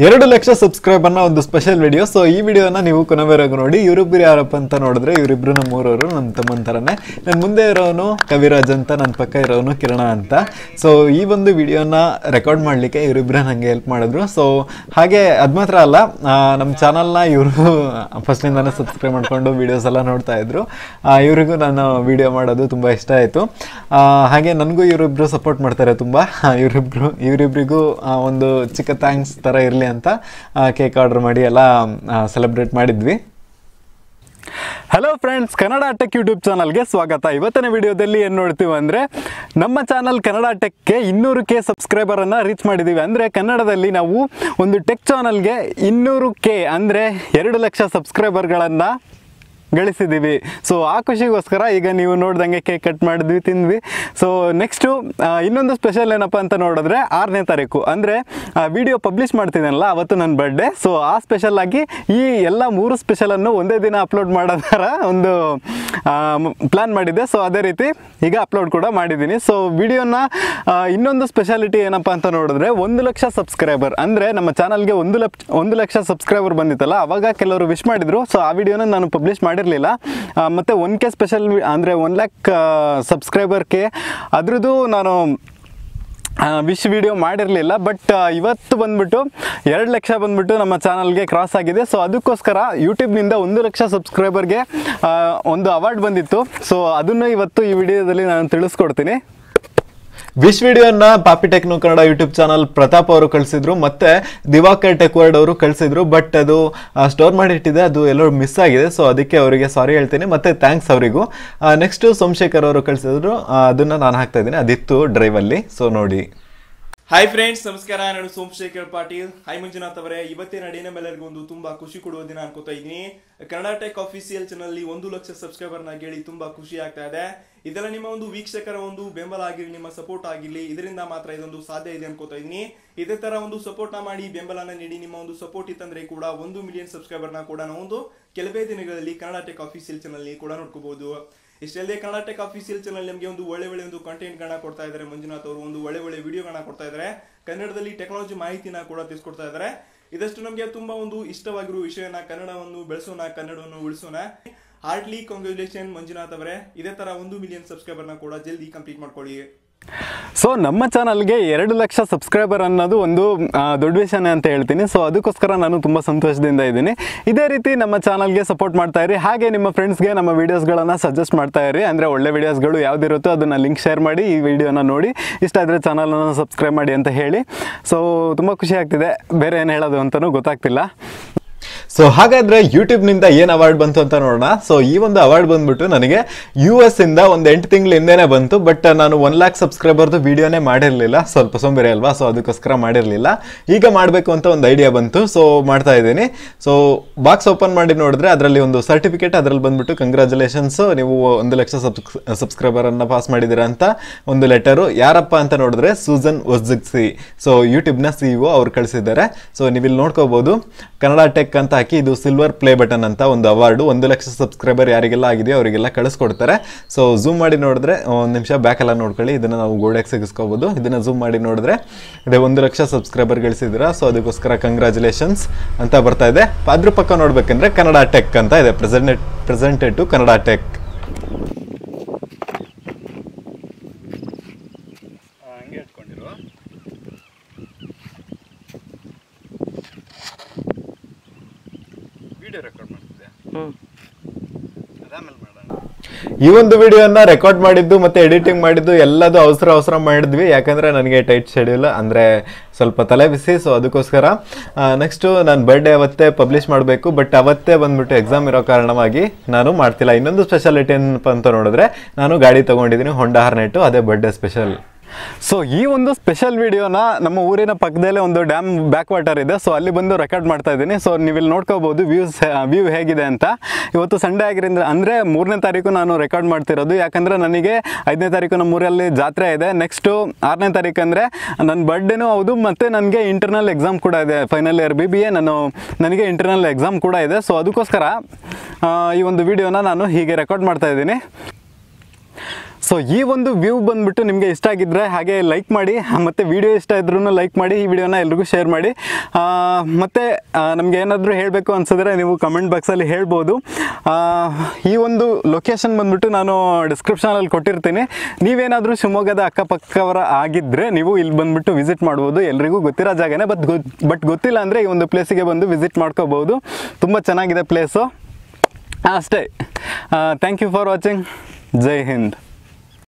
2 ಲಕ್ಷ ಸಬ್ಸ್ಕ್ರೈಬರ್ನ ಒಂದು special video. So ಈ ವಿಡಿಯೋನ ನೀವು ಕೊನೆವರೆಗೂ ನೋಡಿ. ಇವರಿಬ್ಬರು ಯಾರಪ್ಪ ಅಂತ ನೋಡಿದ್ರೆ ಇವರಿಬ್ರು ನಮ್ಮೂರವರು, ನಮ್ಮ ತಮ್ಮನ ಥರನೇ. ನನ್ನ ಮುಂದೆ ಇರೋನು ಕವಿರಾಜ್ ಅಂತ, ನನ್ನ ಪಕ್ಕ ಇರೋನು ಕಿರಣ ಅಂತ. ಸೊ ಈ ಒಂದು ವಿಡಿಯೋನ ರೆಕಾರ್ಡ್ ಮಾಡಲಿಕ್ಕೆ ಇವರಿಬ್ಬರು ನನಗೆ ಹೆಲ್ಪ್ ಮಾಡಿದ್ರು. ಸೊ ಹಾಗೆ ಅದು ಮಾತ್ರ ಅಲ್ಲ, ನಮ್ಮ ಚಾನಲ್ನ ಇವರು ಫಸ್ಟಿಂದಾನೇ ಸಬ್ಸ್ಕ್ರೈಬ್ ಮಾಡಿಕೊಂಡು ವೀಡಿಯೋಸ್ ಎಲ್ಲ ನೋಡ್ತಾ ಇದ್ರು. ಇವರಿಗೂ ನಾನು ವಿಡಿಯೋ ಮಾಡೋದು ತುಂಬ ಇಷ್ಟ ಆಯಿತು. ಹಾಗೆ ನನಗೂ ಇವರಿಬ್ಬರು ಸಪೋರ್ಟ್ ಮಾಡ್ತಾರೆ ತುಂಬ. ಇವರಿಬ್ಬರಿಗೂ ಒಂದು ಚಿಕ್ಕ ಥ್ಯಾಂಕ್ಸ್ ಥರ ಇರಲಿ ಅಂತ ಕೇಕ್ ಆರ್ಡರ್ ಮಾಡಿ ಎಲ್ಲ ಸೆಲೆಬ್ರೇಟ್ ಮಾಡಿದ್ವಿ. Hello friends, Kannada tech YouTube ಚಾನಲ್ಗೆ ಸ್ವಾಗತ. ಇವತ್ತಿನ ವಿಡಿಯೋದಲ್ಲಿ ಏನು ನೋಡ್ತೀವಿ ಅಂದರೆ, ನಮ್ಮ ಚಾನಲ್ ಕನ್ನಡ ಟೆಕ್ಗೆ 200K ಸಬ್ಸ್ಕ್ರೈಬರನ್ನು ರೀಚ್ ಮಾಡಿದ್ದೀವಿ. ಅಂದರೆ ಕನ್ನಡದಲ್ಲಿ ನಾವು ಒಂದು ಟೆಕ್ ಚಾನಲ್ಗೆ 200K ಅಂದರೆ 2 ಲಕ್ಷ ಸಬ್ಸ್ಕ್ರೈಬರ್ಗಳನ್ನು ಗಳಿಸಿದ್ದೀವಿ. ಸೊ ಆ ಖುಷಿಗೋಸ್ಕರ ಈಗ ನೀವು ನೋಡ್ದಂಗೆ ಕೇಕ್ ಕಟ್ ಮಾಡಿದ್ವಿ, ತಿಂದ್ವಿ. ಸೊ ನೆಕ್ಸ್ಟು ಇನ್ನೊಂದು ಸ್ಪೆಷಲ್ ಏನಪ್ಪ ಅಂತ ನೋಡಿದ್ರೆ 6ನೇ ತಾರೀಕು ಅಂದರೆ ವಿಡಿಯೋ ಪಬ್ಲಿಷ್ ಮಾಡ್ತಿದ್ದೀನಲ್ಲ, ಅವತ್ತು ನನ್ನ ಬರ್ಡೇ. ಸೊ ಆ ಸ್ಪೆಷಲಾಗಿ ಈ ಎಲ್ಲ 3 ಸ್ಪೆಷಲನ್ನು ಒಂದೇ ದಿನ ಅಪ್ಲೋಡ್ ಮಾಡೋ ಥರ ಒಂದು ಪ್ಲ್ಯಾನ್ ಮಾಡಿದ್ದೆ. ಸೊ ಅದೇ ರೀತಿ ಈಗ ಅಪ್ಲೋಡ್ ಕೂಡ ಮಾಡಿದ್ದೀನಿ. ಸೊ ವಿಡಿಯೋನ ಇನ್ನೊಂದು ಸ್ಪೆಷಾಲಿಟಿ ಏನಪ್ಪ ಅಂತ ನೋಡಿದ್ರೆ 1 ಲಕ್ಷ ಸಬ್ಸ್ಕ್ರೈಬರ್ ಅಂದರೆ ನಮ್ಮ ಚಾನಲ್ಗೆ 1 ಲಕ್ಷ ಸಬ್ಸ್ಕ್ರೈಬರ್ ಬಂದಿತ್ತಲ್ಲ, ಅವಾಗ ಕೆಲವರು ವಿಶ್ ಮಾಡಿದರು. ಸೊ ಆ ವಿಡಿಯೋನ ನಾನು ಪಬ್ಲಿಷ್ ಮಾಡಿರಲಿಲ್ಲ. ಮತ್ತು 1K ಸ್ಪೆಷಲ್ ಅಂದರೆ 1 ಲ್ಯಾಕ್ ಸಬ್ಸ್ಕ್ರೈಬರ್ಗೆ ಅದ್ರದ್ದು ನಾನು ವಿಶ್ ವಿಡಿಯೋ ಮಾಡಿರಲಿಲ್ಲ. ಬಟ್ ಇವತ್ತು ಬಂದ್ಬಿಟ್ಟು 2 ಲಕ್ಷ ಬಂದ್ಬಿಟ್ಟು ನಮ್ಮ ಚಾನಲ್ಗೆ ಕ್ರಾಸ್ ಆಗಿದೆ. ಸೊ ಅದಕ್ಕೋಸ್ಕರ ಯೂಟ್ಯೂಬ್ನಿಂದ 1 ಲಕ್ಷ ಸಬ್ಸ್ಕ್ರೈಬರ್ಗೆ ಒಂದು ಅವಾರ್ಡ್ ಬಂದಿತ್ತು. ಸೊ ಅದನ್ನು ಇವತ್ತು ಈ ವಿಡಿಯೋದಲ್ಲಿ ನಾನು ತಿಳಿಸ್ಕೊಡ್ತೀನಿ. ವಿಶ್ ವಿಡಿಯೋನ ಪಾಪಿ techno Kannada YouTube channel Pratap ಅವರು ಕಳಿಸಿದ್ರು, ಮತ್ತೆ ದಿವಾಕರ್ ಟೆಕ್ ವರ್ಡ್ ಅವರು ಕಳಿಸಿದ್ರು. ಬಟ್ ಅದು ಸ್ಟೋರ್ ಮಾಡಿಟ್ಟಿದೆ, ಅದು ಎಲ್ಲೋ ಮಿಸ್ ಆಗಿದೆ. ಸೊ ಅದಕ್ಕೆ ಅವರಿಗೆ ಸಾರಿ ಹೇಳ್ತೀನಿ, ಮತ್ತೆ ಥ್ಯಾಂಕ್ಸ್ ಅವರಿಗೂ. ನೆಕ್ಸ್ಟ್ ಸೋಮಶೇಖರ್ ಅವರು ಕಳಿಸಿದ್ರು, ಅದನ್ನ ನಾನು ಹಾಕ್ತಾ ಇದ್ದೀನಿ, ಅದಿತ್ತು ಡ್ರೈವಲ್ಲಿ. ಸೊ ನೋಡಿ. ಹಾಯ್ ಫ್ರೆಂಡ್ಸ್, ನಮಸ್ಕಾರ. ನಾನು ಸೋಮಶೇಖರ್ ಪಾಟೀಲ್. ಹಾಯ್ ಮಂಜುನಾಥ್ ಅವರೇ, ಇವತ್ತಿನ ಎಲ್ಲರಿಗೂ ಒಂದು ತುಂಬಾ ಖುಷಿ ಕೊಡುವ ದಿನ ಅನ್ಕೋತಾ ಇದ್ದೀನಿ. Kannada tech official channel 1 lakh subscriber ನ ಕೇಳಿ ತುಂಬಾ ಖುಷಿ ಆಗ್ತಾ ಇದೆ. ಇದೆಲ್ಲ ನಿಮ್ಮ ಒಂದು ವೀಕ್ಷಕರ ಒಂದು ಬೆಂಬಲ ಆಗಿರ್ಲಿ, ನಿಮ್ಮ ಸಪೋರ್ಟ್ ಆಗಿರ್ಲಿ, ಇದರಿಂದ ಮಾತ್ರ ಇದೊಂದು ಸಾಧ್ಯ ಇದೆ ಅನ್ಕೋತಾ ಇದ್ದೀನಿ. ಇದೇ ತರ ಒಂದು ಸಪೋರ್ಟ್ ನ ಮಾಡಿ, ಬೆಂಬಲನ ನೀಡಿ. ನಿಮ್ಮ ಒಂದು ಸಪೋರ್ಟ್ ಇತ್ತಂದ್ರೆ ಕೂಡ 1 ಮಿಲಿಯನ್ ಸಬ್ಸ್ಕ್ರೈಬರ್ ನ ಕೂಡ ನಾವು ಒಂದು ಕೆಲವೇ ದಿನಗಳಲ್ಲಿ ಕನ್ನಡ ಟೆಕ್ ಅಫಿಸಿಯಲ್ ಚಾನಲ್ ಕೂಡ ನೋಡ್ಕೋಬಹುದು. ಇಷ್ಟಲ್ಲದೆ ಕನ್ನಡ ಟೆಕ್ ಅಫಿಸಿಯಲ್ ಚಾನಲ್ ನಿಮಗೆ ಒಂದು ಒಳ್ಳೆ ಒಂದು ಕಂಟೆಂಟ್ ಗಳನ್ನ ಕೊಡ್ತಾ ಇದ್ದಾರೆ. ಮಂಜುನಾಥ್ ಅವರು ಒಂದು ಒಳ್ಳೆ ವಿಡಿಯೋಗಳನ್ನ ಕೊಡ್ತಾ ಇದ್ದಾರೆ. ಕನ್ನಡದಲ್ಲಿ ಟೆಕ್ನಾಲಜಿ ಮಾಹಿತಿನ ಕೂಡ ತಿಳಿಸ್ಕೊಡ್ತಾ ಇದ್ದಾರೆ. ಇದಷ್ಟು ನಮಗೆ ತುಂಬಾ ಒಂದು ಇಷ್ಟವಾಗಿರುವ ವಿಷಯನ, ಕನ್ನಡವನ್ನು ಬೆಳೆಸೋಣ, ಕನ್ನಡವನ್ನು ಉಳಿಸೋಣ. ಹಾರ್ಟ್ಲಿ ಕಾಂಗ್ರಾಚುಲೇಷನ್ ಮಂಜುನಾಥ್ ಅವರೇ. ಇದೇ ತರ 1 ಮಿಲಿಯನ್ ಸಬ್ಸ್ಕ್ರೈಬರ್ ನ ಕೂಡ ಜಲ್ದಿ ಕಂಪ್ಲೀಟ್ ಮಾಡ್ಕೊಳ್ಳಿ. ಸೊ ನಮ್ಮ ಚಾನಲ್ಗೆ 2 ಲಕ್ಷ ಸಬ್ಸ್ಕ್ರೈಬರ್ ಅನ್ನೋದು ಒಂದು ದೊಡ್ಡ ವಿಷಯನೇ ಅಂತ ಹೇಳ್ತೀನಿ. ಸೊ ಅದಕ್ಕೋಸ್ಕರ ನಾನು ತುಂಬ ಸಂತೋಷದಿಂದ ಇದ್ದೀನಿ. ಇದೇ ರೀತಿ ನಮ್ಮ ಚಾನಲ್ಗೆ ಸಪೋರ್ಟ್ ಮಾಡ್ತಾ ಇರಿ. ಹಾಗೆ ನಿಮ್ಮ ಫ್ರೆಂಡ್ಸ್ಗೆ ನಮ್ಮ ವೀಡಿಯೋಸ್ಗಳನ್ನು ಸಜೆಸ್ಟ್ ಮಾಡ್ತಾ ಇರಿ. ಅಂದರೆ ಒಳ್ಳೆ ವೀಡಿಯೋಸ್ಗಳು ಯಾವುದಿರುತ್ತೋ ಅದನ್ನು ಲಿಂಕ್ ಶೇರ್ ಮಾಡಿ, ಈ ವಿಡಿಯೋನ ನೋಡಿ ಇಷ್ಟ ಆದರೆ ಚಾನಲನ್ನು ಸಬ್ಸ್ಕ್ರೈಬ್ ಮಾಡಿ ಅಂತ ಹೇಳಿ. ಸೊ ತುಂಬ ಖುಷಿ ಆಗ್ತಿದೆ, ಬೇರೆ ಏನು ಹೇಳೋದು ಅಂತಲೂ ಗೊತ್ತಾಗ್ತಿಲ್ಲ. ಸೊ ಹಾಗಾದ್ರೆ ಯೂಟ್ಯೂಬ್ನಿಂದ ಏನು ಅವಾರ್ಡ್ ಬಂತು ಅಂತ ನೋಡೋಣ. ಸೊ ಈ ಒಂದು ಅವಾರ್ಡ್ ಬಂದ್ಬಿಟ್ಟು ನನಗೆ US ಇಂದ ಒಂದು 8 ತಿಂಗಳ ಹಿಂದೆನೇ ಬಂತು. ಬಟ್ ನಾನು 1 ಲ್ಯಾಕ್ ಸಬ್ಸ್ಕ್ರೈಬರ್ದು ವಿಡಿಯೋನೇ ಮಾಡಿರಲಿಲ್ಲ, ಸ್ವಲ್ಪ ಸೋಂಬೇರಿ ಅಲ್ವಾ. ಸೊ ಅದಕ್ಕೋಸ್ಕರ ಮಾಡಿರಲಿಲ್ಲ. ಈಗ ಮಾಡಬೇಕು ಅಂತ ಒಂದು ಐಡಿಯಾ ಬಂತು. ಸೊ ಮಾಡ್ತಾ ಇದ್ದೀನಿ. ಸೊ ಬಾಕ್ಸ್ ಓಪನ್ ಮಾಡಿ ನೋಡಿದ್ರೆ ಅದರಲ್ಲಿ ಒಂದು ಸರ್ಟಿಫಿಕೇಟ್, ಅದರಲ್ಲಿ ಬಂದ್ಬಿಟ್ಟು ಕಂಗ್ರ್ಯಾಚುಲೇಷನ್ಸ್, ನೀವು 1 ಲಕ್ಷ ಸಬ್ಸ್ಕ್ರೈಬರನ್ನು ಪಾಸ್ ಮಾಡಿದ್ದೀರಾ ಅಂತ ಒಂದು ಲೆಟರು. ಯಾರಪ್ಪ ಅಂತ ನೋಡಿದ್ರೆ ಸೂಸನ್ ಒಜ್ಜಿಗ್ಸಿ, ಸೊ ಯೂಟ್ಯೂಬ್ನ CEO ಅವ್ರು ಕಳಿಸಿದ್ದಾರೆ. ಸೊ ನೀವಿಲ್ಲಿ ನೋಡ್ಕೋಬಹುದು, ಕನ್ನಡ ಟೆಕ್ ಅಂತ ಹಾಕಿ, ಇದು ಸಿಲ್ವರ್ ಪ್ಲೇ ಬಟನ್ ಅಂತ ಒಂದು ಅವಾರ್ಡು. 1 ಲಕ್ಷ ಸಬ್ಸ್ಕ್ರೈಬರ್ ಯಾರಿಗೆಲ್ಲ ಆಗಿದೆಯೋ ಅವರಿಗೆಲ್ಲ ಕಳಿಸ್ಕೊಡ್ತಾರೆ. ಸೊ ಝೂಮ್ ಮಾಡಿ ನೋಡಿದ್ರೆ, ಒಂದು ನಿಮಿಷ ಬ್ಯಾಕ್ ಎಲ್ಲ ನೋಡ್ಕೊಳ್ಳಿ, ಇದನ್ನು ನಾವು ಗೋಡೆಗೆ ಸಿಗಿಸ್ಕೋಬಹುದು. ಇದನ್ನು ಝೂಮ್ ಮಾಡಿ ನೋಡಿದ್ರೆ ಇದೇ 1 ಲಕ್ಷ ಸಬ್ಸ್ಕ್ರೈಬರ್ ಗಳಿಸಿದ್ದೀರಾ. ಸೊ ಅದಕ್ಕೋಸ್ಕರ ಕಂಗ್ರ್ಯಾಚುಲೇಷನ್ಸ್ ಅಂತ ಬರ್ತಾ ಇದೆ. ಅದ್ರ ಪಕ್ಕ ನೋಡ್ಬೇಕಂದ್ರೆ ಕನ್ನಡ ಟೆಕ್ ಅಂತ ಇದೆ, ಪ್ರೆಸೆಂಟೆಡ್ ಟು ಕನ್ನಡ ಟೆಕ್. ಈ ಒಂದು ವಿಡಿಯೋನ ರೆಕಾರ್ಡ್ ಮಾಡಿದ್ದು ಮತ್ತೆ ಎಡಿಟಿಂಗ್ ಮಾಡಿದ್ದು ಎಲ್ಲದು ಅವಸರ ಮಾಡಿದ್ವಿ. ಯಾಕಂದ್ರೆ ನನಗೆ ಟೈಟ್ ಶೆಡ್ಯೂಲ್, ಅಂದ್ರೆ ಸ್ವಲ್ಪ ತಲೆ ಬಿಸಿ. ಸೊ ಅದಕ್ಕೋಸ್ಕರ ನೆಕ್ಸ್ಟ್ ನಾನು ಬರ್ಡೇ ಅವತ್ತೇ ಪಬ್ಲಿಷ್ ಮಾಡಬೇಕು. ಬಟ್ ಅವತ್ತೇ ಬಂದ್ಬಿಟ್ಟು ಎಕ್ಸಾಮ್ ಇರೋ ಕಾರಣವಾಗಿ ನಾನು ಮಾಡ್ತಿಲ್ಲ. ಇನ್ನೊಂದು ಸ್ಪೆಷಾಲಿಟಿ ಏನಪ್ಪ ಅಂತ ನೋಡಿದ್ರೆ, ನಾನು ಗಾಡಿ ತಗೊಂಡಿದ್ದೀನಿ, ಹೊಂಡಾ ಹಾರ್ನೆಟ್, ಅದೇ ಬರ್ಡೇ ಸ್ಪೆಷಲ್. ಸೊ ಈ ಒಂದು ಸ್ಪೆಷಲ್ ವಿಡಿಯೋನ ನಮ್ಮ ಊರಿನ ಪಕ್ಕದಲ್ಲೇ ಒಂದು ಡ್ಯಾಮ್ ಬ್ಯಾಕ್ ವಾಟರ್ ಇದೆ. ಸೊ ಅಲ್ಲಿ ಬಂದು ರೆಕಾರ್ಡ್ ಮಾಡ್ತಾ ಇದ್ದೀನಿ. ಸೊ ನೀವಿಲ್ಲಿ ನೋಡ್ಕೋಬಹುದು ವ್ಯೂ ಹೇಗಿದೆ ಅಂತ. ಇವತ್ತು ಸಂಡೇ ಆಗಿರೋದ್ರಿಂದ ಅಂದರೆ 3ನೇ ತಾರೀಕು ನಾನು ರೆಕಾರ್ಡ್ ಮಾಡ್ತಿರೋದು. ಯಾಕಂದರೆ ನನಗೆ 5ನೇ ತಾರೀಕು ನಮ್ಮ ಊರಲ್ಲಿ ಜಾತ್ರೆ ಇದೆ. ನೆಕ್ಸ್ಟು 6ನೇ ತಾರೀಕು ಅಂದರೆ ನನ್ನ ಬರ್ಡೇನೂ ಹೌದು, ಮತ್ತು ನನಗೆ ಇಂಟರ್ನಲ್ ಎಕ್ಸಾಮ್ ಕೂಡ ಇದೆ. ಫೈನಲ್ ಇಯರ್ BBA ನನಗೆ ಇಂಟರ್ನಲ್ ಎಕ್ಸಾಮ್ ಕೂಡ ಇದೆ. ಸೊ ಅದಕ್ಕೋಸ್ಕರ ಈ ಒಂದು ವಿಡಿಯೋನ ನಾನು ಹೀಗೆ ರೆಕಾರ್ಡ್ ಮಾಡ್ತಾ ಇದ್ದೀನಿ. ಸೊ ಈ ಒಂದು ವ್ಯೂ ಬಂದುಬಿಟ್ಟು ನಿಮಗೆ ಇಷ್ಟ ಆಗಿದ್ದರೆ ಹಾಗೆ ಲೈಕ್ ಮಾಡಿ, ಮತ್ತು ವಿಡಿಯೋ ಇಷ್ಟ ಇದ್ರೂ ಲೈಕ್ ಮಾಡಿ, ಈ ವಿಡಿಯೋನ ಎಲ್ರಿಗೂ ಶೇರ್ ಮಾಡಿ. ಮತ್ತು ನಮಗೆ ಏನಾದರೂ ಹೇಳಬೇಕು ಅನ್ಸಿದ್ರೆ ನೀವು ಕಮೆಂಟ್ ಬಾಕ್ಸಲ್ಲಿ ಹೇಳ್ಬೋದು. ಈ ಒಂದು ಲೊಕೇಶನ್ ಬಂದುಬಿಟ್ಟು ನಾನು ಡಿಸ್ಕ್ರಿಪ್ಷನಲ್ಲಿ ಕೊಟ್ಟಿರ್ತೀನಿ. ನೀವೇನಾದರೂ ಶಿವಮೊಗ್ಗದ ಅಕ್ಕಪಕ್ಕವರ ಆಗಿದ್ದರೆ ನೀವು ಇಲ್ಲಿ ಬಂದುಬಿಟ್ಟು ವಿಸಿಟ್ ಮಾಡ್ಬೋದು. ಎಲ್ರಿಗೂ ಗೊತ್ತಿರೋ ಜಾಗನೇ, ಬಟ್ ಗೊತ್ತಿಲ್ಲ ಅಂದರೆ ಈ ಒಂದು ಪ್ಲೇಸಿಗೆ ಬಂದು ವಿಸಿಟ್ ಮಾಡ್ಕೋಬೋದು. ತುಂಬ ಚೆನ್ನಾಗಿದೆ ಪ್ಲೇಸು. ಅಷ್ಟೇ. Thank you for watching. Jai Hind.